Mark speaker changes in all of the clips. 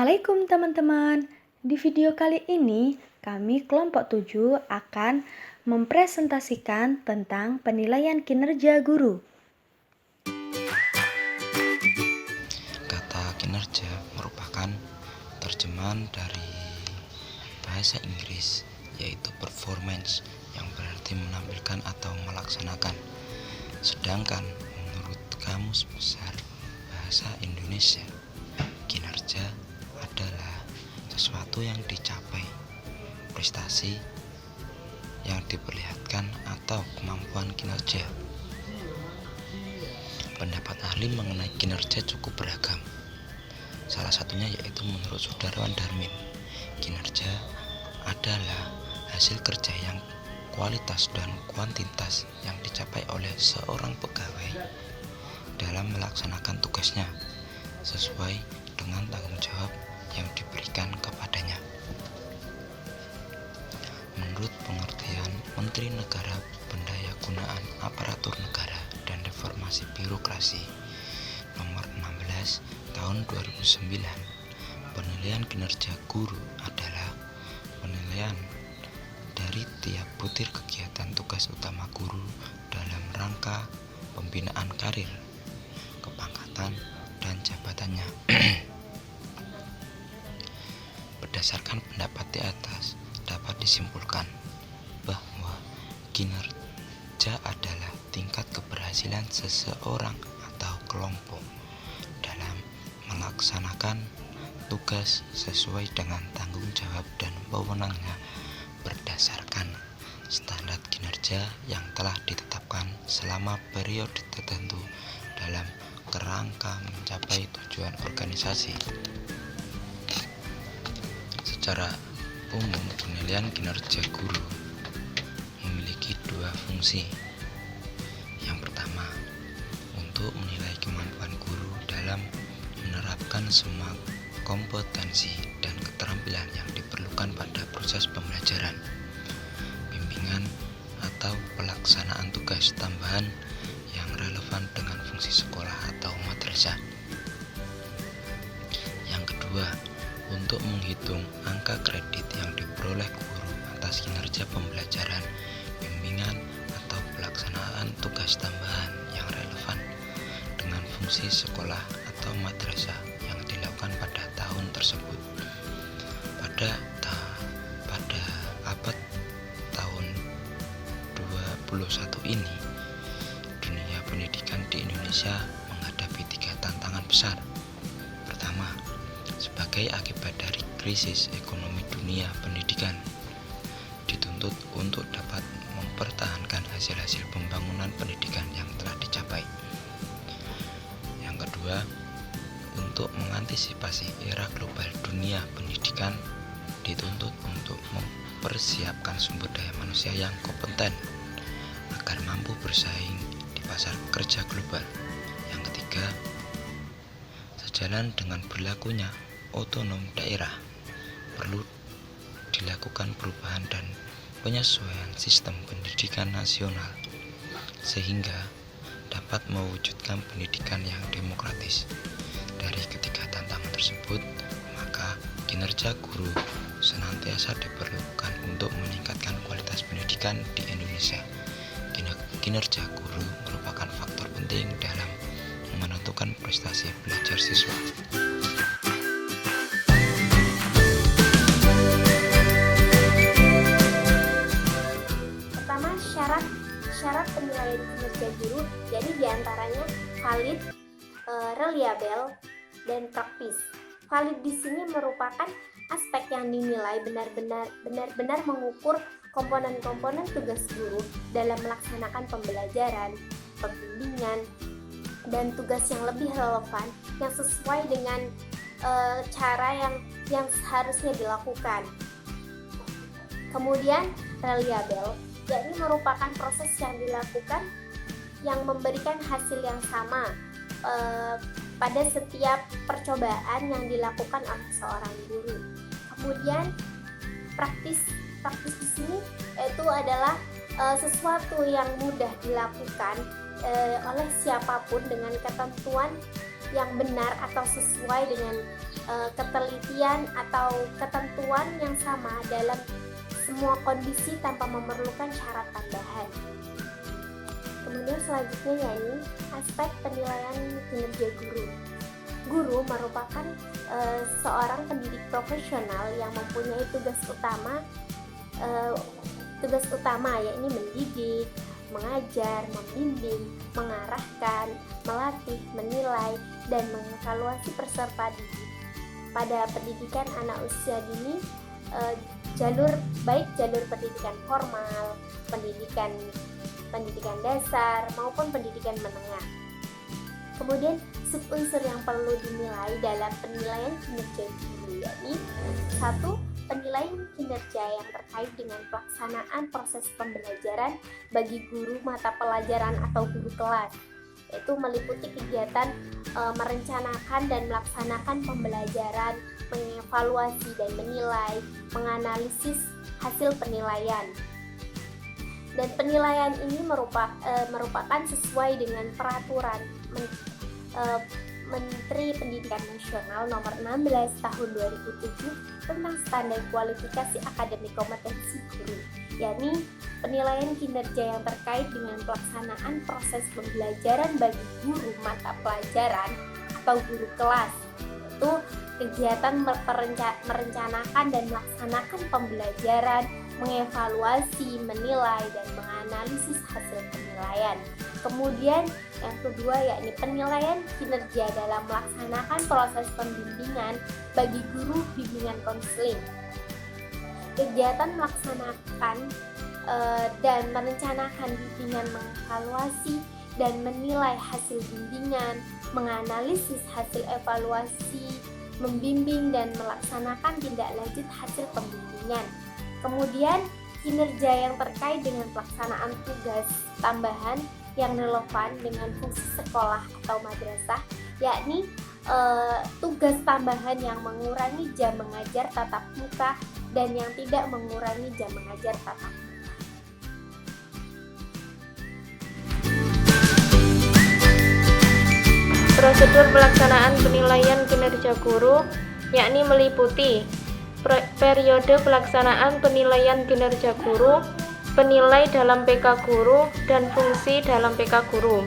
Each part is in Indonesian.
Speaker 1: Assalamualaikum teman-teman. Di video kali ini, kami kelompok 7 akan mempresentasikan tentang penilaian kinerja guru.
Speaker 2: Kata kinerja merupakan terjemahan dari bahasa Inggris, yaitu performance, yang berarti menampilkan atau melaksanakan. Sedangkan menurut Kamus Besar Bahasa Indonesia, kinerja adalah sesuatu yang dicapai, prestasi yang diperlihatkan atau kemampuan kinerja. Pendapat ahli mengenai kinerja cukup beragam. Salah satunya yaitu menurut Sudarwan Darmin, kinerja adalah hasil kerja yang kualitas dan kuantitas yang dicapai oleh seorang pegawai dalam melaksanakan tugasnya sesuai dengan tanggung jawab yang diberikan kepadanya. Menurut pengertian Menteri Negara Pendayagunaan Aparatur Negara dan Reformasi Birokrasi nomor 16 tahun 2009, penilaian kinerja guru adalah penilaian dari tiap butir kegiatan tugas utama guru dalam rangka pembinaan karir, kepangkatan, dan jabatannya. Berdasarkan pendapat di atas, dapat disimpulkan bahwa kinerja adalah tingkat keberhasilan seseorang atau kelompok dalam melaksanakan tugas sesuai dengan tanggung jawab dan wewenangnya berdasarkan standar kinerja yang telah ditetapkan selama periode tertentu dalam kerangka mencapai tujuan organisasi. Secara umum, penilaian kinerja guru memiliki dua fungsi. Yang pertama, untuk menilai kemampuan guru dalam menerapkan semua kompetensi dan keterampilan yang diperlukan pada proses pembelajaran, bimbingan, atau pelaksanaan tugas tambahan yang relevan dengan fungsi sekolah atau madrasah. Yang kedua, untuk menghitung angka kredit yang diperoleh guru atas kinerja pembelajaran, bimbingan, atau pelaksanaan tugas tambahan yang relevan dengan fungsi sekolah atau madrasah yang dilakukan pada tahun tersebut. Pada abad tahun 21 ini, dunia pendidikan di Indonesia menghadapi 3 tantangan besar. Pertama, sebagai akibat dari krisis ekonomi dunia, pendidikan dituntut untuk dapat mempertahankan hasil-hasil pembangunan pendidikan yang telah dicapai. Yang kedua, untuk mengantisipasi era global dunia pendidikan dituntut untuk mempersiapkan sumber daya manusia yang kompeten agar mampu bersaing di pasar kerja global. Yang ketiga, sejalan dengan berlakunya otonom daerah, perlu dilakukan perubahan dan penyesuaian sistem pendidikan nasional sehingga dapat mewujudkan pendidikan yang demokratis. Dari ketiga tantangan tersebut, maka kinerja guru senantiasa diperlukan untuk meningkatkan kualitas pendidikan di Indonesia. Kinerja guru merupakan faktor penting dalam menentukan prestasi belajar siswa.
Speaker 3: Pertama, syarat penilaian kinerja guru, jadi diantaranya valid, reliable, dan praktis. Valid di sini merupakan aspek yang dinilai benar-benar mengukur komponen-komponen tugas guru dalam melaksanakan pembelajaran, pembimbingan, dan tugas yang lebih relevan yang sesuai dengan cara yang seharusnya dilakukan. Kemudian reliable, yakni merupakan proses yang dilakukan yang memberikan hasil yang sama pada setiap percobaan yang dilakukan oleh seorang guru. Kemudian praktis di sini itu adalah sesuatu yang mudah dilakukan oleh siapapun dengan ketentuan yang benar atau sesuai dengan ketelitian atau ketentuan yang sama dalam semua kondisi tanpa memerlukan syarat tambahan. Kemudian selanjutnya yakni aspek penilaian kinerja guru. Guru merupakan seorang pendidik profesional yang mempunyai tugas utama yakni mendidik, mengajar, membimbing, mengarahkan, melatih, menilai, dan mengevaluasi peserta didik. Pada pendidikan anak usia dini, jalur pendidikan formal, pendidikan dasar maupun pendidikan menengah. Kemudian sub-unsur yang perlu dinilai dalam penilaian kinerja guru yakni 1. Penilaian kinerja yang terkait dengan pelaksanaan proses pembelajaran bagi guru mata pelajaran atau guru kelas, yaitu meliputi kegiatan merencanakan dan melaksanakan pembelajaran, mengevaluasi dan menilai, menganalisis hasil penilaian. Dan penilaian ini merupakan sesuai dengan peraturan Menteri Pendidikan Nasional Nomor 16 Tahun 2007 tentang standar kualifikasi akademik kompetensi guru, yakni penilaian kinerja yang terkait dengan pelaksanaan proses pembelajaran bagi guru mata pelajaran atau guru kelas, yaitu kegiatan merencanakan dan melaksanakan pembelajaran, mengevaluasi, menilai, dan menganalisis hasil penilaian. Kemudian yang kedua yakni penilaian kinerja dalam melaksanakan proses pembimbingan bagi guru bimbingan konseling. Kegiatan melaksanakan dan merencanakan bimbingan, mengevaluasi dan menilai hasil bimbingan, menganalisis hasil evaluasi, membimbing dan melaksanakan tindak lanjut hasil pembimbingan. Kemudian kinerja yang terkait dengan pelaksanaan tugas tambahan yang relevan dengan fungsi sekolah atau madrasah, yakni tugas tambahan yang mengurangi jam mengajar tatap muka dan yang tidak mengurangi jam mengajar tatap muka.
Speaker 4: Prosedur pelaksanaan penilaian kinerja guru yakni meliputi periode pelaksanaan penilaian kinerja guru, penilai dalam PK guru, dan fungsi dalam PK guru.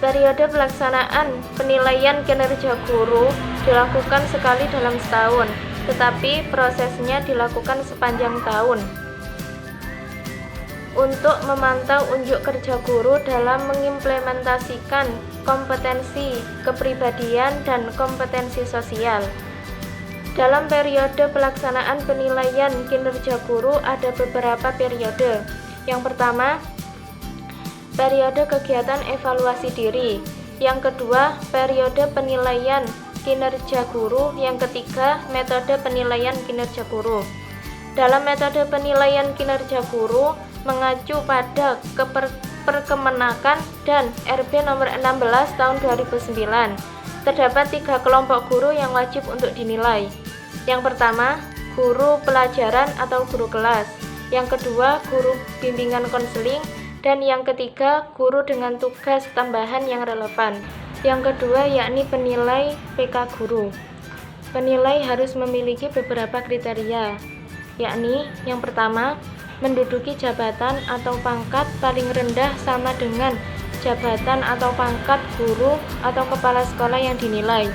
Speaker 4: Periode pelaksanaan penilaian kinerja guru dilakukan sekali dalam setahun, tetapi prosesnya dilakukan sepanjang tahun untuk memantau unjuk kerja guru dalam mengimplementasikan kompetensi kepribadian dan kompetensi sosial. Dalam periode pelaksanaan penilaian kinerja guru ada beberapa periode. Yang pertama, periode kegiatan evaluasi diri. Yang kedua, periode penilaian kinerja guru. Yang ketiga, metode penilaian kinerja guru. Dalam metode penilaian kinerja guru mengacu pada Perkemenakan dan RB nomor 16 tahun 2009. Terdapat 3 kelompok guru yang wajib untuk dinilai. Yang pertama, guru pelajaran atau guru kelas. Yang kedua, guru bimbingan konseling. Dan yang ketiga, guru dengan tugas tambahan yang relevan. Yang kedua, yakni penilai PK guru. Penilai harus memiliki beberapa kriteria, yakni yang pertama, menduduki jabatan atau pangkat paling rendah sama dengan jabatan atau pangkat guru atau kepala sekolah yang dinilai.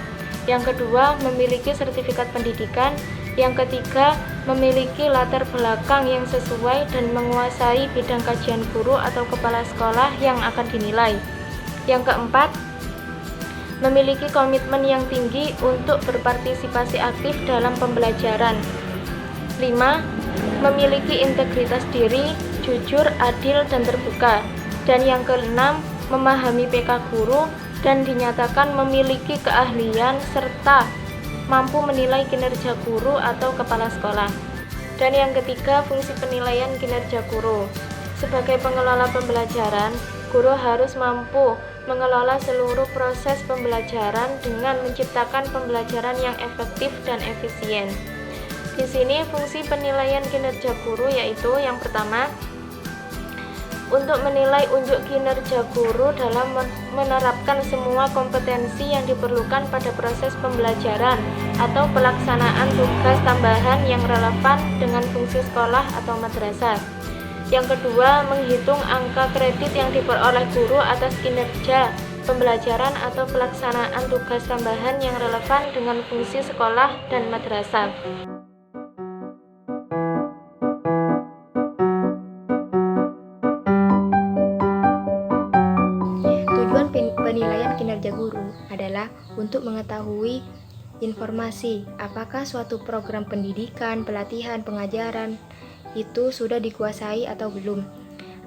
Speaker 4: Yang kedua, memiliki sertifikat pendidikan. Yang ketiga, memiliki latar belakang yang sesuai dan menguasai bidang kajian guru atau kepala sekolah yang akan dinilai. Yang keempat, memiliki komitmen yang tinggi untuk berpartisipasi aktif dalam pembelajaran. 5. Memiliki integritas diri, jujur, adil, dan terbuka. Dan yang keenam, memahami PK guru dan dinyatakan memiliki keahlian serta mampu menilai kinerja guru atau kepala sekolah. Dan yang ketiga, fungsi penilaian kinerja guru. Sebagai pengelola pembelajaran, guru harus mampu mengelola seluruh proses pembelajaran dengan menciptakan pembelajaran yang efektif dan efisien. Di sini fungsi penilaian kinerja guru yaitu yang pertama, untuk menilai unjuk kinerja guru dalam menerapkan semua kompetensi yang diperlukan pada proses pembelajaran atau pelaksanaan tugas tambahan yang relevan dengan fungsi sekolah atau madrasah. Yang kedua, menghitung angka kredit yang diperoleh guru atas kinerja pembelajaran atau pelaksanaan tugas tambahan yang relevan dengan fungsi sekolah dan madrasah.
Speaker 1: Tujuan penilaian kinerja guru adalah untuk mengetahui informasi apakah suatu program pendidikan, pelatihan, pengajaran itu sudah dikuasai atau belum.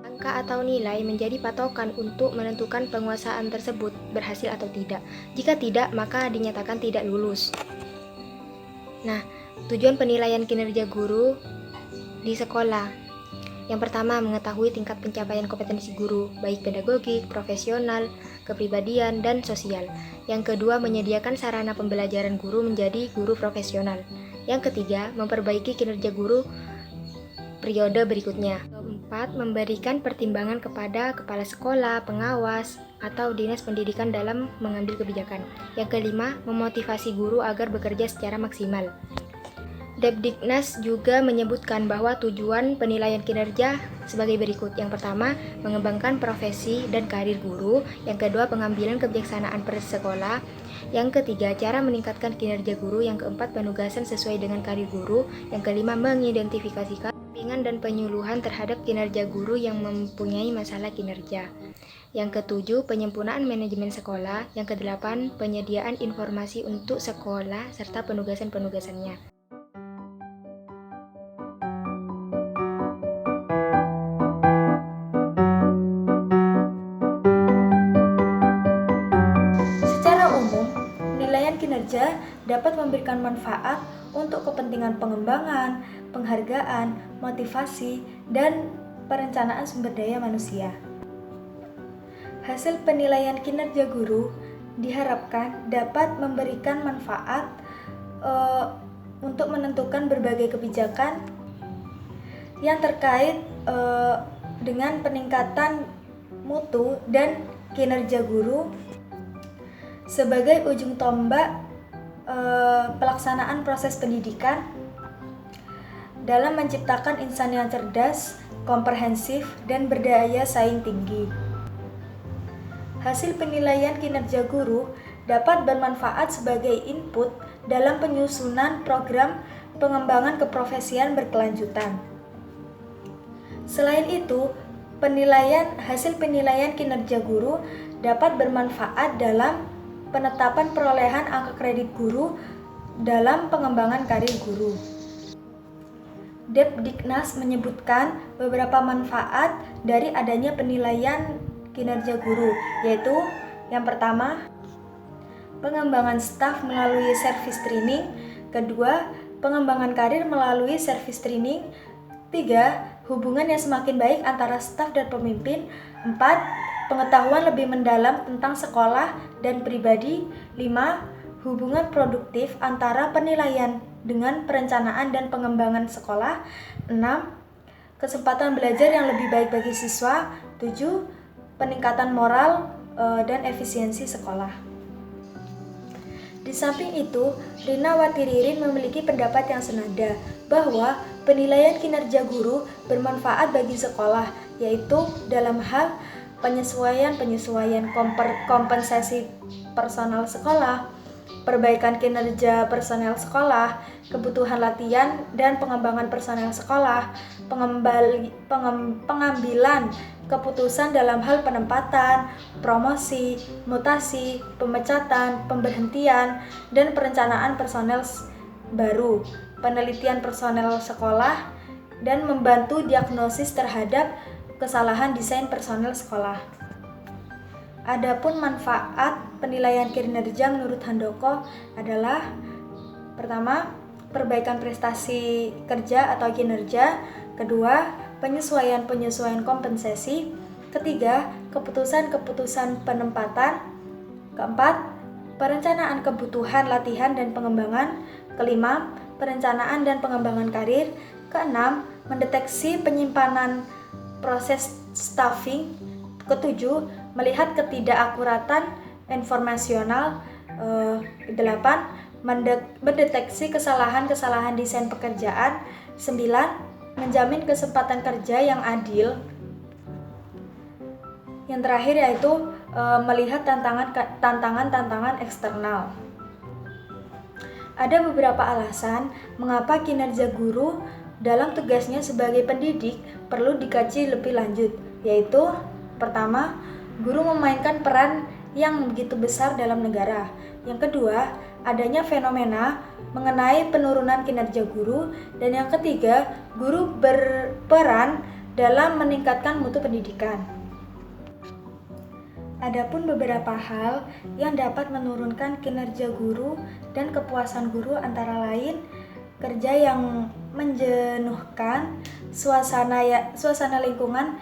Speaker 1: Angka atau nilai menjadi patokan untuk menentukan penguasaan tersebut berhasil atau tidak. Jika tidak, maka dinyatakan tidak lulus. Nah, tujuan penilaian kinerja guru di sekolah. Yang pertama, mengetahui tingkat pencapaian kompetensi guru, baik pedagogik, profesional, kepribadian, dan sosial. Yang kedua, menyediakan sarana pembelajaran guru menjadi guru profesional. Yang ketiga, memperbaiki kinerja guru periode berikutnya. Keempat, memberikan pertimbangan kepada kepala sekolah, pengawas, atau dinas pendidikan dalam mengambil kebijakan. Yang kelima, memotivasi guru agar bekerja secara maksimal. Depdiknas juga menyebutkan bahwa tujuan penilaian kinerja sebagai berikut. Yang pertama, mengembangkan profesi dan karir guru. Yang kedua, pengambilan kebijaksanaan per sekolah. Yang ketiga, cara meningkatkan kinerja guru. Yang keempat, penugasan sesuai dengan karir guru. Yang kelima, mengidentifikasikan bimbingan dan penyuluhan terhadap kinerja guru yang mempunyai masalah kinerja. Yang ketujuh, penyempurnaan manajemen sekolah. Yang kedelapan, penyediaan informasi untuk sekolah serta penugasan-penugasannya. Secara umum, penilaian kinerja dapat memberikan manfaat untuk kepentingan pengembangan, penghargaan, motivasi, dan perencanaan sumber daya manusia. Hasil penilaian kinerja guru diharapkan dapat memberikan manfaat untuk menentukan berbagai kebijakan yang terkait dengan peningkatan mutu dan kinerja guru sebagai ujung tombak pelaksanaan proses pendidikan dalam menciptakan insan yang cerdas, komprehensif, dan berdaya saing tinggi. Hasil penilaian kinerja guru dapat bermanfaat sebagai input dalam penyusunan program pengembangan keprofesian berkelanjutan. Selain itu, hasil penilaian kinerja guru dapat bermanfaat dalam penetapan perolehan angka kredit guru dalam pengembangan karir guru. Depdiknas menyebutkan beberapa manfaat dari adanya penilaian kinerja guru, yaitu yang pertama, pengembangan staf melalui service training. Kedua, pengembangan karir melalui service training. 3. Hubungan yang semakin baik antara staf dan pemimpin. 4. Pengetahuan lebih mendalam tentang sekolah dan pribadi. 5. Hubungan produktif antara penilaian dengan perencanaan dan pengembangan sekolah. 6. Kesempatan belajar yang lebih baik bagi siswa. 7. Peningkatan moral dan efisiensi sekolah. Di samping itu, Rina Watiririn memiliki pendapat yang senada bahwa penilaian kinerja guru bermanfaat bagi sekolah, yaitu dalam hal penyesuaian kompensasi personal sekolah, perbaikan kinerja personel sekolah, kebutuhan latihan dan pengembangan personel sekolah, pengambilan keputusan dalam hal penempatan, promosi, mutasi, pemecatan, pemberhentian, dan perencanaan personel baru, penelitian personel sekolah, dan membantu diagnosis terhadap kesalahan desain personel sekolah. Adapun manfaat penilaian kinerja menurut Handoko adalah: pertama, perbaikan prestasi kerja atau kinerja. Kedua, penyesuaian kompensasi. Ketiga, keputusan penempatan. Keempat, perencanaan kebutuhan latihan dan pengembangan. Kelima, perencanaan dan pengembangan karir. Keenam, mendeteksi penyimpanan proses
Speaker 5: staffing. Ketujuh, melihat ketidakakuratan informasional. 8, mendeteksi kesalahan-kesalahan desain pekerjaan. 9, menjamin kesempatan kerja yang adil. Yang terakhir yaitu melihat tantangan-tantangan eksternal. Ada beberapa alasan mengapa kinerja guru dalam tugasnya sebagai pendidik perlu dikaji lebih lanjut, yaitu pertama, guru memainkan peran yang begitu besar dalam negara. Yang kedua, adanya fenomena mengenai penurunan kinerja guru. Dan yang ketiga, guru berperan dalam meningkatkan mutu pendidikan. Adapun beberapa hal yang dapat menurunkan kinerja guru dan kepuasan guru antara lain kerja yang menjenuhkan, suasana lingkungan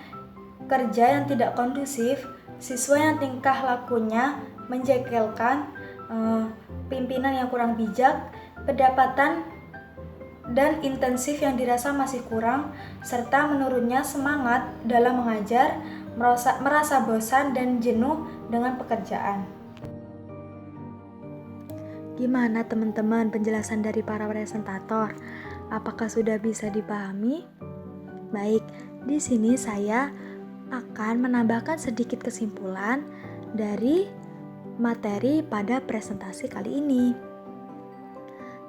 Speaker 5: kerja yang tidak kondusif, siswa yang tingkah lakunya menjengkelkan, pimpinan yang kurang bijak, kedapatan dan intensif yang dirasa masih kurang, serta menurunnya semangat dalam mengajar, merasa bosan dan jenuh dengan pekerjaan. Gimana teman-teman penjelasan dari para presentator? Apakah sudah bisa dipahami? Baik, di sini saya akan menambahkan sedikit kesimpulan dari materi pada presentasi kali ini.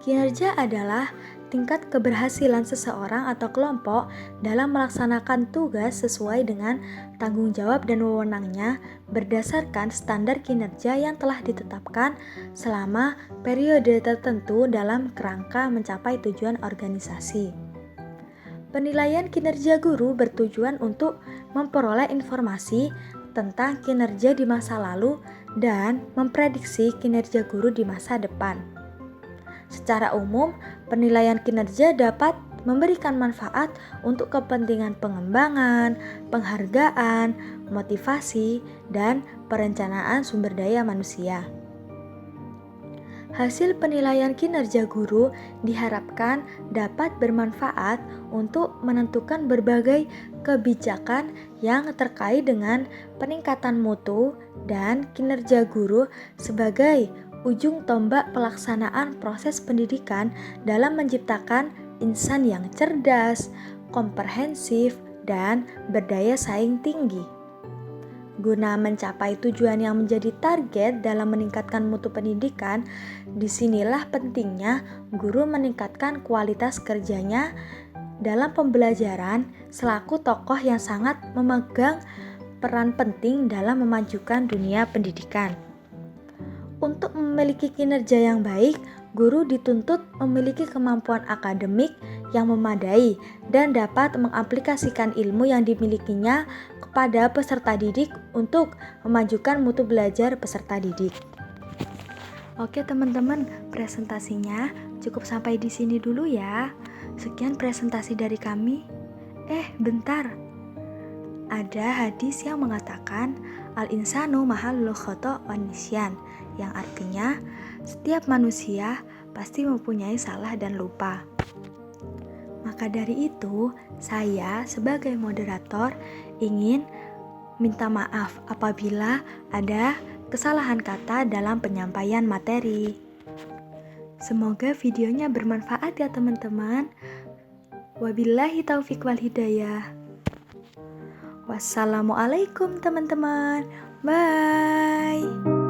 Speaker 5: Kinerja adalah tingkat keberhasilan seseorang atau kelompok dalam melaksanakan tugas sesuai dengan tanggung jawab dan wewenangnya berdasarkan standar kinerja yang telah ditetapkan selama periode tertentu dalam kerangka mencapai tujuan organisasi. Penilaian kinerja guru bertujuan untuk memperoleh informasi tentang kinerja di masa lalu dan memprediksi kinerja guru di masa depan. Secara umum, penilaian kinerja dapat memberikan manfaat untuk kepentingan pengembangan, penghargaan, motivasi, dan perencanaan sumber daya manusia. Hasil penilaian kinerja guru diharapkan dapat bermanfaat untuk menentukan berbagai kebijakan yang terkait dengan peningkatan mutu dan kinerja guru sebagai ujung tombak pelaksanaan proses pendidikan dalam menciptakan insan yang cerdas, komprehensif, dan berdaya saing tinggi. Guna mencapai tujuan yang menjadi target dalam meningkatkan mutu pendidikan, disinilah pentingnya guru meningkatkan kualitas kerjanya dalam pembelajaran selaku tokoh yang sangat memegang peran penting dalam memajukan dunia pendidikan. Untuk memiliki kinerja yang baik, guru dituntut memiliki kemampuan akademik yang memadai dan dapat mengaplikasikan ilmu yang dimilikinya kepada peserta didik untuk memajukan mutu belajar peserta didik. Oke teman-teman, presentasinya cukup sampai di sini dulu ya. Sekian presentasi dari kami. Bentar. Ada hadis yang mengatakan al-insanu mahallul khata' wan nisyan, yang artinya setiap manusia pasti mempunyai salah dan lupa. Maka dari itu, saya sebagai moderator ingin minta maaf apabila ada kesalahan kata dalam penyampaian materi. Semoga videonya bermanfaat ya teman-teman. Wabillahi taufiq wal hidayah. Wassalamualaikum teman-teman. Bye.